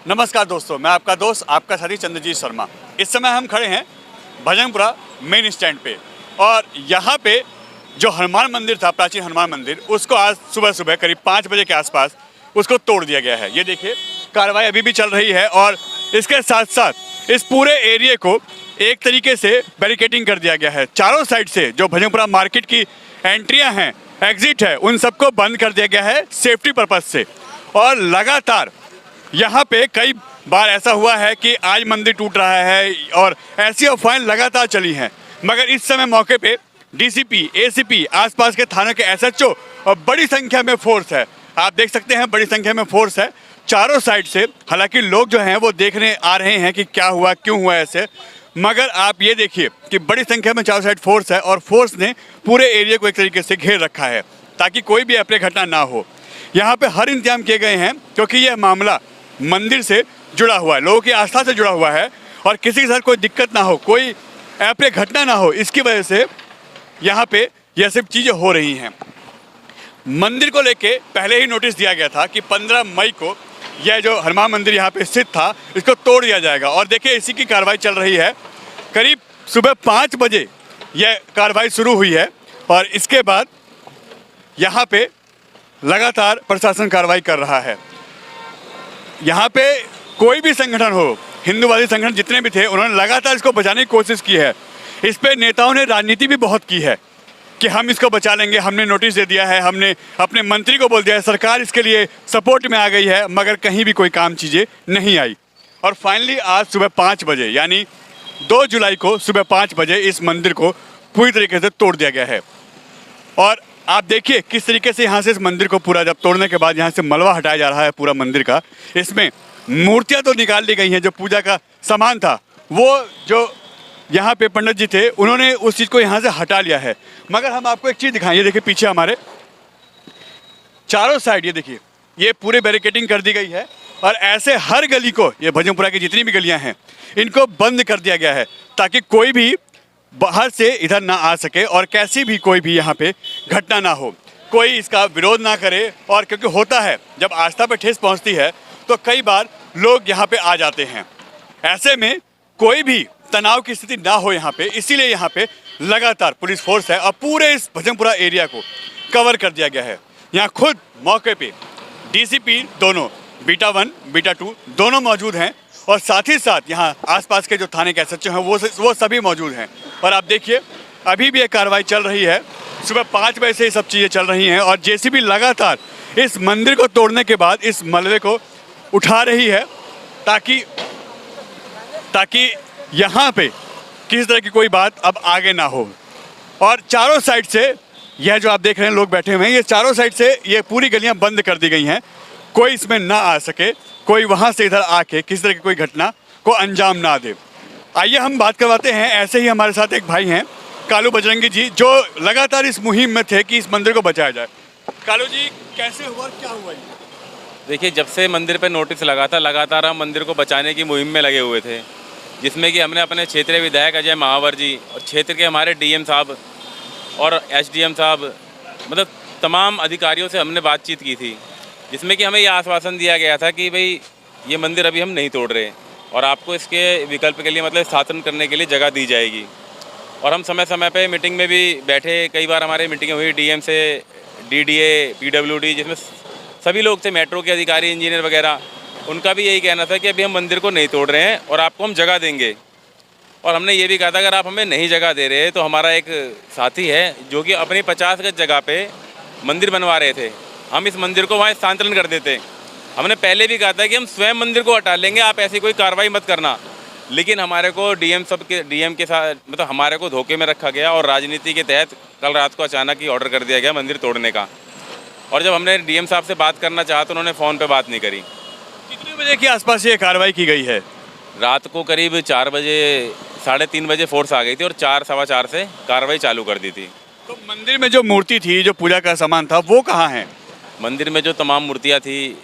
नमस्कार दोस्तों, मैं आपका दोस्त आपका साथी चंद्रजीत शर्मा। इस समय हम खड़े हैं भजनपुरा मेन स्टैंड पे और यहाँ पे जो हनुमान मंदिर था, प्राचीन हनुमान मंदिर, उसको आज सुबह सुबह करीब 5 बजे के आसपास उसको तोड़ दिया गया है। ये देखिए, कार्रवाई अभी भी चल रही है और इसके साथ साथ इस पूरे एरिया को एक तरीके से बैरिकेडिंग कर दिया गया है। चारों साइड से जो भजनपुरा मार्केट की एंट्रियाँ हैं, एग्जिट है, उन सबको बंद कर दिया गया है सेफ्टी पर्पज़ से। और लगातार यहाँ पे कई बार ऐसा हुआ है कि आज मंदिर टूट रहा है और ऐसी अफवाहें लगातार चली हैं, मगर इस समय मौके पे डीसीपी, एसीपी, आसपास के थानों के एसएचओ और बड़ी संख्या में फोर्स है। आप देख सकते हैं, बड़ी संख्या में फोर्स है चारों साइड से। हालांकि लोग जो हैं वो देखने आ रहे हैं कि क्या हुआ, क्यों हुआ ऐसे, मगर आप ये देखिए कि बड़ी संख्या में चारों साइड फोर्स है और फोर्स ने पूरे एरिया को एक तरीके से घेर रखा है ताकि कोई भी अप्रिय घटना ना हो। यहाँ पे हर इंतजाम किए गए हैं क्योंकि यह मामला मंदिर से जुड़ा हुआ है, लोगों की आस्था से जुड़ा हुआ है और किसी के साथ कोई दिक्कत ना हो, कोई अप्रिय घटना ना हो, इसकी वजह से यहाँ पे यह सब चीज़ें हो रही हैं। मंदिर को लेके पहले ही नोटिस दिया गया था कि 15 मई को यह जो हनुमान मंदिर यहाँ पे स्थित था, इसको तोड़ दिया जाएगा और देखिए इसी की कार्रवाई चल रही है। करीब सुबह 5 बजे यह कार्रवाई शुरू हुई है और इसके बाद यहाँ पे लगातार प्रशासन कार्रवाई कर रहा है। यहाँ पे कोई भी संगठन हो, हिंदूवादी संगठन जितने भी थे, उन्होंने लगातार इसको बचाने की कोशिश की है। इस पे नेताओं ने राजनीति भी बहुत की है कि हम इसको बचा लेंगे, हमने नोटिस दे दिया है, हमने अपने मंत्री को बोल दिया है, सरकार इसके लिए सपोर्ट में आ गई है, मगर कहीं भी कोई काम चीज़ें नहीं आई। और फाइनली आज सुबह 5 बजे यानी 2 जुलाई को सुबह 5 बजे इस मंदिर को पूरी तरीके से तोड़ दिया गया है। और आप देखिए किस तरीके से यहाँ से इस मंदिर को पूरा जब तोड़ने के बाद यहाँ से मलबा हटाया जा रहा है पूरा मंदिर का। इसमें मूर्तियाँ तो निकाल ली गई हैं, जो पूजा का सामान था वो जो यहाँ पे पंडित जी थे उन्होंने उस चीज़ को यहाँ से हटा लिया है। मगर हम आपको एक चीज़ दिखाएं, ये देखिए पीछे हमारे चारों साइड ये देखिए, ये पूरे बैरिकेडिंग कर दी गई है और ऐसे हर गली को, ये भजनपुरा की जितनी भी गलियाँ हैं, इनको बंद कर दिया गया है ताकि कोई भी बाहर से इधर ना आ सके और कैसी भी कोई भी यहाँ पे घटना ना हो, कोई इसका विरोध ना करे। और क्योंकि होता है जब आस्था पे ठेस पहुँचती है तो कई बार लोग यहाँ पे आ जाते हैं, ऐसे में कोई भी तनाव की स्थिति ना हो यहाँ पे, इसीलिए यहाँ पे लगातार पुलिस फोर्स है और पूरे इस भजनपुरा एरिया को कवर कर दिया गया है। यहाँ खुद मौके पे डीसीपी दोनों, बीटा 1, बीटा 2 दोनों मौजूद हैं और साथ ही साथ यहाँ आसपास के जो थाने के एसएचओ हैं वो सभी मौजूद हैं। और आप देखिए अभी भी ये कार्रवाई चल रही है, सुबह 5 बजे से ये सब चीज़ें चल रही हैं और जेसीबी लगातार इस मंदिर को तोड़ने के बाद इस मलबे को उठा रही है ताकि यहाँ पे किसी तरह की कोई बात अब आगे ना हो। और चारों साइड से यह जो आप देख रहे हैं लोग बैठे हुए हैं, ये चारों साइड से ये पूरी गलियाँ बंद कर दी गई हैं, कोई इसमें ना आ सके, कोई वहाँ से इधर आके किसी तरह की कोई घटना को अंजाम ना दे। आइए हम बात करवाते हैं, ऐसे ही हमारे साथ एक भाई हैं कालू बजरंगी जी, जो लगातार इस मुहिम में थे कि इस मंदिर को बचाया जाए। कालू जी, कैसे हुआ, क्या हुआ ये? देखिए, जब से मंदिर पर नोटिस लगा था, लगातार हम मंदिर को बचाने की मुहिम में लगे हुए थे, जिसमें कि हमने अपने क्षेत्रीय विधायक अजय महावर जी और क्षेत्र के हमारे डीएम साहब और एसडीएम साहब, मतलब तमाम अधिकारियों से हमने बातचीत की थी, जिसमें कि हमें ये आश्वासन दिया गया था कि भाई ये मंदिर अभी हम नहीं तोड़ रहे और आपको इसके विकल्प के लिए, मतलब स्थापना करने के लिए जगह दी जाएगी। और हम समय समय पे मीटिंग में भी बैठे, कई बार हमारी मीटिंगें हुई डीएम से, डीडीए, पीडब्ल्यूडी, जिसमें सभी लोग थे, मेट्रो के अधिकारी, इंजीनियर वगैरह। उनका भी यही कहना था कि अभी हम मंदिर को नहीं तोड़ रहे हैं और आपको हम जगह देंगे। और हमने ये भी कहा था अगर आप हमें नहीं जगह दे रहे तो हमारा एक साथी है जो कि अपनी 50 गज जगह पे मंदिर बनवा रहे थे, हम इस मंदिर को वहाँ स्थानांतरण कर देते। हमने पहले भी कहा था कि हम स्वयं मंदिर को हटा लेंगे, आप ऐसी कोई कार्रवाई मत करना। लेकिन हमारे को डीएम के साथ, मतलब हमारे को धोखे में रखा गया और राजनीति के तहत कल रात को अचानक ही ऑर्डर कर दिया गया मंदिर तोड़ने का। और जब हमने डीएम साहब से बात करना चाहा तो उन्होंने फ़ोन पे बात नहीं करी। कितने बजे के आसपास ये कार्रवाई की गई है? रात को करीब 4 बजे, 3:30 बजे फोर्स आ गई थी और 4, सवा 4 से कार्रवाई चालू कर दी थी। तो मंदिर में जो मूर्ति थी, जो पूजा का सामान था, वो कहाँ है? मंदिर में जो तमाम मूर्तियाँ थी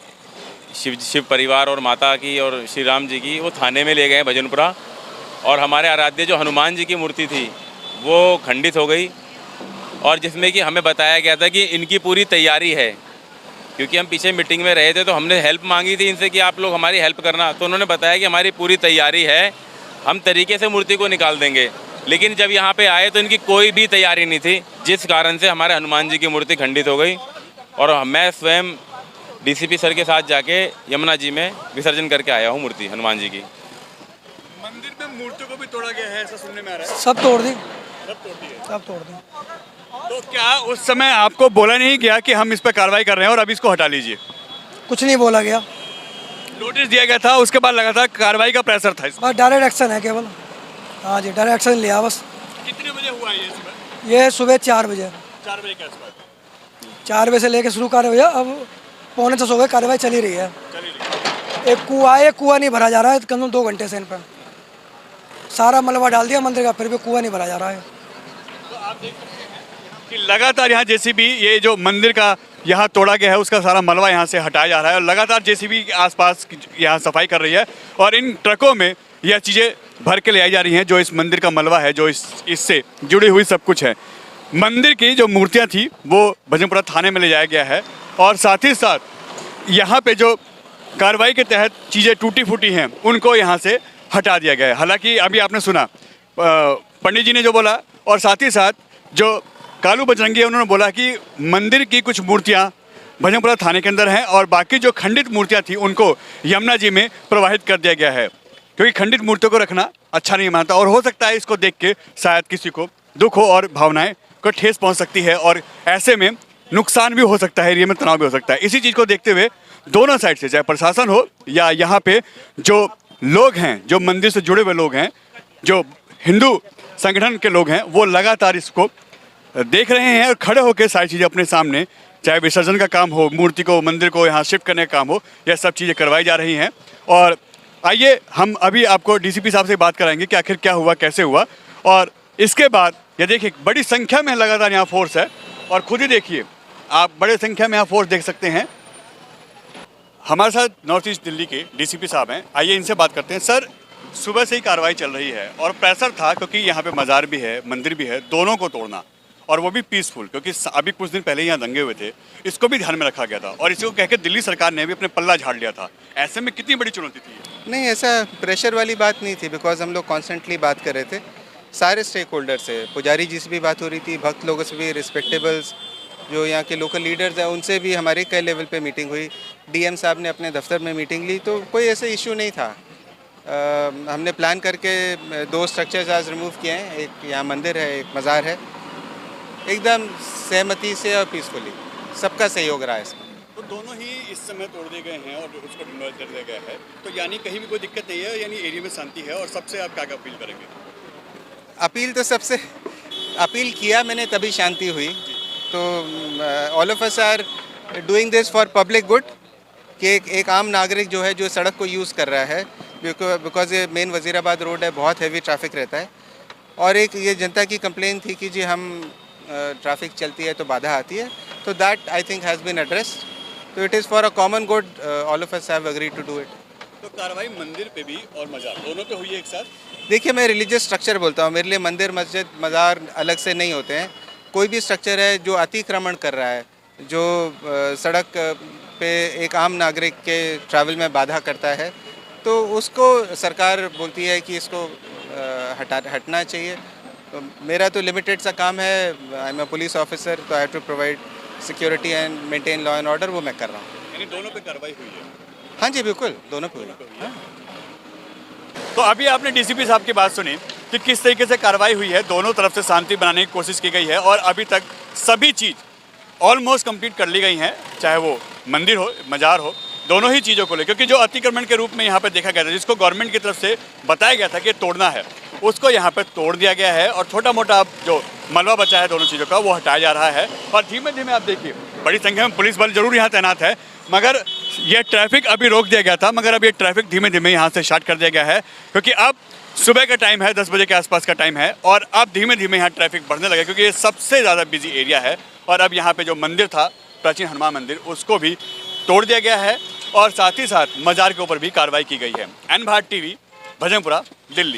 शिव परिवार और माता की और श्री राम जी की, वो थाने में ले गए भजनपुरा। और हमारे आराध्य जो हनुमान जी की मूर्ति थी वो खंडित हो गई और जिसमें कि हमें बताया गया था कि इनकी पूरी तैयारी है क्योंकि हम पीछे मीटिंग में रहे थे तो हमने हेल्प मांगी थी इनसे कि आप लोग हमारी हेल्प करना, तो उन्होंने बताया कि हमारी पूरी तैयारी है, हम तरीके से मूर्ति को निकाल देंगे। लेकिन जब यहाँ पे आए तो इनकी कोई भी तैयारी नहीं थी, जिस कारण से हमारे हनुमान जी की मूर्ति खंडित हो गई और मैं स्वयं डीसीपी सर के साथ जाके यमुना जी में विसर्जन करके आया हूँ मूर्ति हनुमान जी की। मंदिर में मूर्तियों को भी तोड़ा गया है, ऐसा सुनने में आ रहा है। सब तोड़ दी, सब तोड़ दिए। सब तोड़ दी। तो क्या उस समय आपको बोला नहीं गया कि हम इस पर कार्रवाई कर रहे हैं और अब इसको हटा लीजिए? कुछ नहीं बोला गया, नोटिस दिया गया था, उसके बाद लगातार कार्रवाई का प्रेशर था इसमें। बस डायरेक्ट एक्शन है केवल। हाँ जी, डायरेक्ट एक्शन लिया बस। कितने बजे हुआ ये सुबह? ये सुबह 4 बजे, 4 बजे के आसपास। 4 बजे से लेके शुरू कर हुई है, अब 9:45 हो गए, कार्रवाई चली रही है। चली रही। एक कुआं नहीं भरा जा रहा है कम से कम 2 घंटे से। इन पर सारा मलबा डाल दिया मंदिर का, फिर भी कुआं नहीं भरा जा रहा है। तो आप देख सकते हैं कि लगातार यहाँ जेसीबी, ये जो मंदिर का यहाँ तोड़ा गया है उसका सारा मलबा यहाँ से हटाया जा रहा है और लगातार जेसीबी के आसपास यहाँ सफाई कर रही है और इन ट्रकों में यह चीज़ें भर के ले आई जा रही हैं जो इस मंदिर का मलबा है, जो इससे जुड़ी हुई सब कुछ है। मंदिर की जो मूर्तियाँ थी वो भजनपुरा थाने में ले जाया गया है और साथ ही साथ यहाँ पे जो कार्रवाई के तहत चीज़ें टूटी फूटी हैं उनको यहाँ से हटा दिया गया है। हालांकि अभी आपने सुना पंडित जी ने जो बोला और साथ ही साथ जो कालू बजरंगी है उन्होंने बोला कि मंदिर की कुछ मूर्तियाँ भजनपुरा थाने के अंदर हैं और बाकी जो खंडित मूर्तियाँ थी उनको यमुना जी में प्रवाहित कर दिया गया है, क्योंकि खंडित मूर्तियों को रखना अच्छा नहीं मानता और हो सकता है इसको देख के शायद किसी को दुख हो और भावनाएं को ठेस पहुंच सकती है और ऐसे में नुकसान भी हो सकता है, एरिया में तनाव भी हो सकता है। इसी चीज़ को देखते हुए दोनों साइड से, चाहे प्रशासन हो या यहाँ पे जो लोग हैं, जो मंदिर से जुड़े हुए लोग हैं, जो हिंदू संगठन के लोग हैं, वो लगातार इसको देख रहे हैं और खड़े होकर सारी चीज़ें अपने सामने, चाहे विसर्जन का काम हो, मूर्ति को मंदिर को यहाँ शिफ्ट करने का काम हो, यह सब चीज़ें करवाई जा रही हैं। और आइए हम अभी आपको डीसीपी साहब से बात कराएंगे कि आखिर क्या हुआ, कैसे हुआ। और इसके बाद ये देखिए बड़ी संख्या में लगातार यहाँ फोर्स है और खुद ही देखिए आप, बड़े संख्या में यहाँ फोर्स देख सकते हैं। हमारे साथ नॉर्थ ईस्ट दिल्ली के डीसीपी साहब हैं, आइए इनसे बात करते हैं। सर, सुबह से ही कार्रवाई चल रही है और प्रेशर था क्योंकि यहाँ पे मज़ार भी है, मंदिर भी है, दोनों को तोड़ना और वो भी पीसफुल, क्योंकि अभी कुछ दिन पहले यहाँ दंगे हुए थे, इसको भी ध्यान में रखा गया था और इसी को कह के दिल्ली सरकार ने भी अपने पल्ला झाड़ लिया था। ऐसे में कितनी बड़ी चुनौती थी? नहीं, ऐसा प्रेशर वाली बात नहीं थी, बिकॉज हम लोग कॉन्स्टेंटली बात कर रहे थे सारे स्टेक होल्डर से। पुजारी जी से भी बात हो रही थी, भक्त लोगों से भी, रिस्पेक्टेबल्स जो यहाँ के लोकल लीडर्स हैं उनसे भी हमारे कई लेवल पे मीटिंग हुई। डीएम साहब ने अपने दफ्तर में मीटिंग ली, तो कोई ऐसा इशू नहीं था। हमने प्लान करके 2 स्ट्रक्चर्स आज रिमूव किए हैं, एक यहाँ मंदिर है, एक मज़ार है, एकदम सहमति से और पीसफुली, सबका सहयोग रहा है इसमें। तो दोनों ही इस समय तोड़ दिए गए हैं और उसको डिमोलिश कर दिया गया है, तो यानी कहीं भी कोई दिक्कत नहीं है, यानी एरिया में शांति है। और सबसे आप क्या अपील करेंगे? अपील तो सबसे अपील किया मैंने तभी शांति हुई। तो all of us are doing this for public good, कि एक आम नागरिक जो है, जो सड़क को यूज़ कर रहा है, बिकॉज ये मेन वज़ीराबाद रोड है, बहुत हैवी ट्रैफिक रहता है, और एक ये जनता की कंप्लेन थी कि जी हम ट्रैफिक चलती है तो बाधा आती है, तो that I think has been addressed. तो it is for a common good, all of us have agreed to do it. तो कार्रवाई मंदिर पे भी और मज़ार दोनों पे हुई है एक साथ? देखिए, मैं रिलीजियस स्ट्रक्चर बोलता हूँ, मेरे लिए मंदिर, मस्जिद, मज़ार अलग से नहीं होते हैं। कोई भी स्ट्रक्चर है जो अतिक्रमण कर रहा है, जो सड़क पे एक आम नागरिक के ट्रैवल में बाधा करता है, तो उसको सरकार बोलती है कि इसको हटना चाहिए। तो मेरा तो लिमिटेड सा काम है, I am a police officer, तो I have to provide security and maintain law and order, वो मैं कर रहा हूँ। यानी दोनों पे कार्रवाई हुई है? हाँ जी, बिल्कुल, दोनों पे हुई है। तो अभी आपने डीसीपी साहब की बात सुनी कि किस तरीके से कार्रवाई हुई है, दोनों तरफ से शांति बनाने की कोशिश की गई है और अभी तक सभी चीज़ ऑलमोस्ट कंप्लीट कर ली गई हैं, चाहे वो मंदिर हो, मज़ार हो, दोनों ही चीज़ों को ले। क्योंकि जो अतिक्रमण के रूप में यहाँ पे देखा गया था, जिसको गवर्नमेंट की तरफ से बताया गया था कि तोड़ना है, उसको यहाँ पे तोड़ दिया गया है और छोटा मोटा अब जो मलबा बचा है दोनों चीज़ों का, वो हटाया जा रहा है। और धीमे धीमे आप देखिए बड़ी संख्या में पुलिस बल जरूर यहाँ तैनात है, मगर ये ट्रैफिक अभी रोक दिया गया था, मगर अब ये ट्रैफिक धीमे धीमे यहाँ से स्टार्ट कर दिया गया है, क्योंकि अब सुबह का टाइम है, 10 बजे के आसपास का टाइम है और अब धीमे धीमे यहाँ ट्रैफिक बढ़ने लगा, क्योंकि ये सबसे ज़्यादा बिजी एरिया है। और अब यहाँ पे जो मंदिर था, प्राचीन हनुमान मंदिर, उसको भी तोड़ दिया गया है और साथ ही साथ मज़ार के ऊपर भी कार्रवाई की गई है। एन भारत टीवी, भजनपुरा, दिल्ली।